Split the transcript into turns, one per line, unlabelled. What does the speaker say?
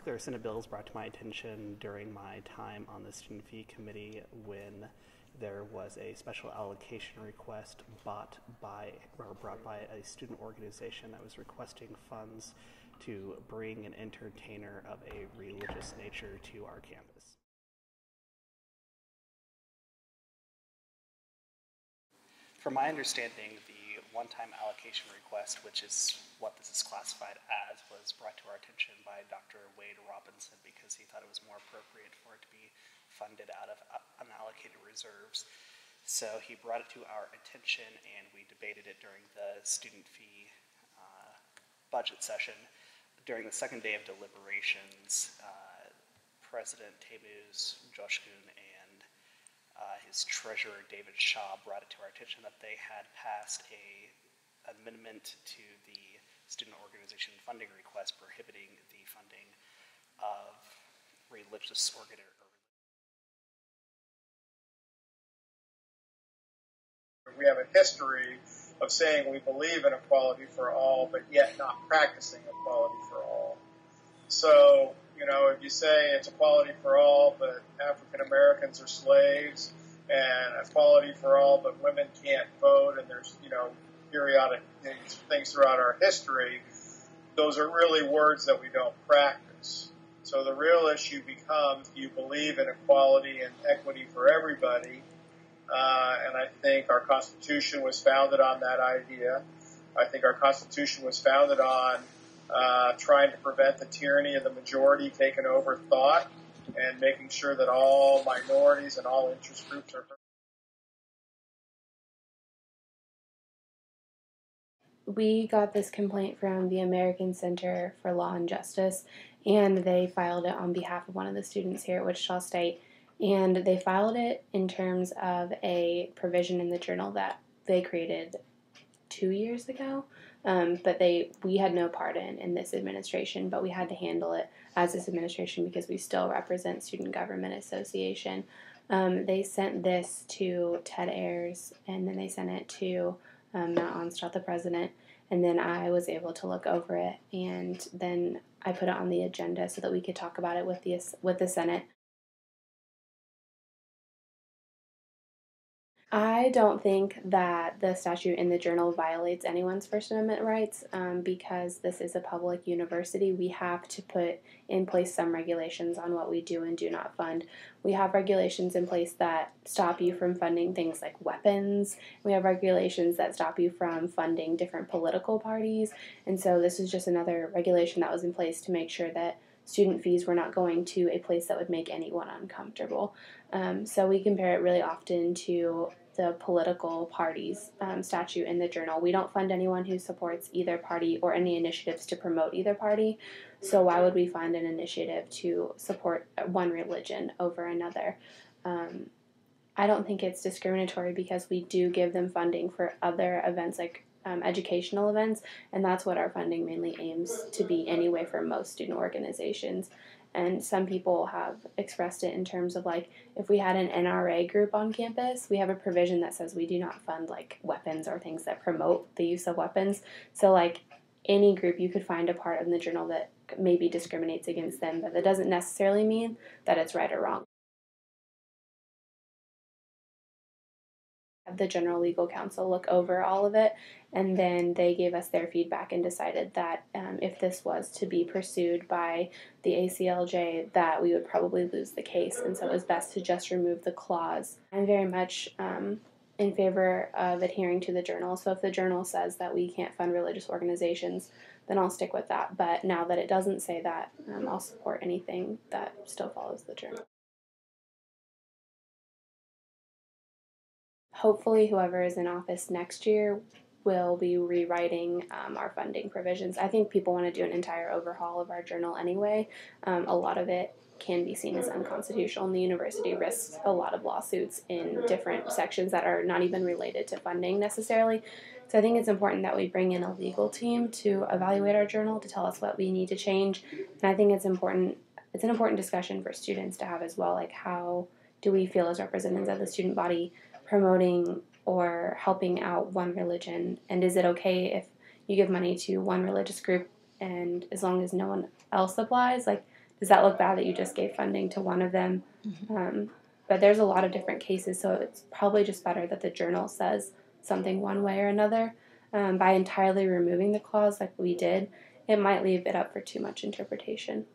particular Senate bill was brought to my attention during my time on the student fee committee when there was a special allocation request brought by a student organization that was requesting funds to bring an entertainer of a religious nature to our campus. From my understanding, the one-time allocation request, which is what this is classified as, was brought to our attention by Dr. Wade Robinson because he thought it was more appropriate for it to be funded out of unallocated reserves. So he brought it to our attention and we debated it during the student fee budget session. During the second day of deliberations, President Tebus Joshkun and his treasurer, David Shaw, brought it to our attention that they had passed an amendment to the student organization funding request prohibiting the funding of religious organizations.
We have a history of saying we believe in equality for all, but yet not practicing equality for all. So, if you say it's equality for all, but African Americans are slaves, and equality for all, but women can't vote, and there's, periodic things throughout our history, those are really words that we don't practice. So the real issue becomes, do you believe in equality and equity for everybody? And I think our Constitution was founded on that idea. I think our Constitution was founded on trying to prevent the tyranny of the majority taking over thought and making sure that all minorities and all interest groups are heard.
We got this complaint from the American Center for Law and Justice, and they filed it on behalf of one of the students here at Wichita State. And they filed it in terms of a provision in the journal that they created 2 years ago, but we had no part in this administration, but we had to handle it as this administration because we still represent Student Government Association. They sent this to Ted Ayers, and then they sent it to Matt Onstratt, the president, and then I was able to look over it, and then I put it on the agenda so that we could talk about it with the Senate. I don't think that the statute in the journal violates anyone's First Amendment rights because this is a public university. We have to put in place some regulations on what we do and do not fund. We have regulations in place that stop you from funding things like weapons. We have regulations that stop you from funding different political parties. And so this is just another regulation that was in place to make sure that student fees were not going to a place that would make anyone uncomfortable. So we compare it really often to the political parties statute in the journal. We don't fund anyone who supports either party or any initiatives to promote either party. So why would we fund an initiative to support one religion over another? I don't think it's discriminatory because we do give them funding for other events like educational events, and that's what our funding mainly aims to be anyway for most student organizations. And some people have expressed it in terms of like, if we had an NRA group on campus, we have a provision that says we do not fund like weapons or things that promote the use of weapons. So like any group, you could find a part in the journal that maybe discriminates against them, but that doesn't necessarily mean that it's right or wrong. The General Legal Counsel look over all of it, and then they gave us their feedback and decided that if this was to be pursued by the ACLJ, that we would probably lose the case, and so it was best to just remove the clause. I'm very much in favor of adhering to the journal, so if the journal says that we can't fund religious organizations, then I'll stick with that, but now that it doesn't say that, I'll support anything that still follows the journal. Hopefully whoever is in office next year will be rewriting our funding provisions. I think people want to do an entire overhaul of our journal anyway. A lot of it can be seen as unconstitutional, and the university risks a lot of lawsuits in different sections that are not even related to funding necessarily. So I think it's important that we bring in a legal team to evaluate our journal to tell us what we need to change. And I think it's an important discussion for students to have as well, like how do we feel as representatives of the student body promoting or helping out one religion, and is it okay if you give money to one religious group and as long as no one else applies? Like, does that look bad that you just gave funding to one of them? But there's a lot of different cases, so it's probably just better that the journal says something one way or another. By entirely removing the clause like we did, it might leave it up for too much interpretation.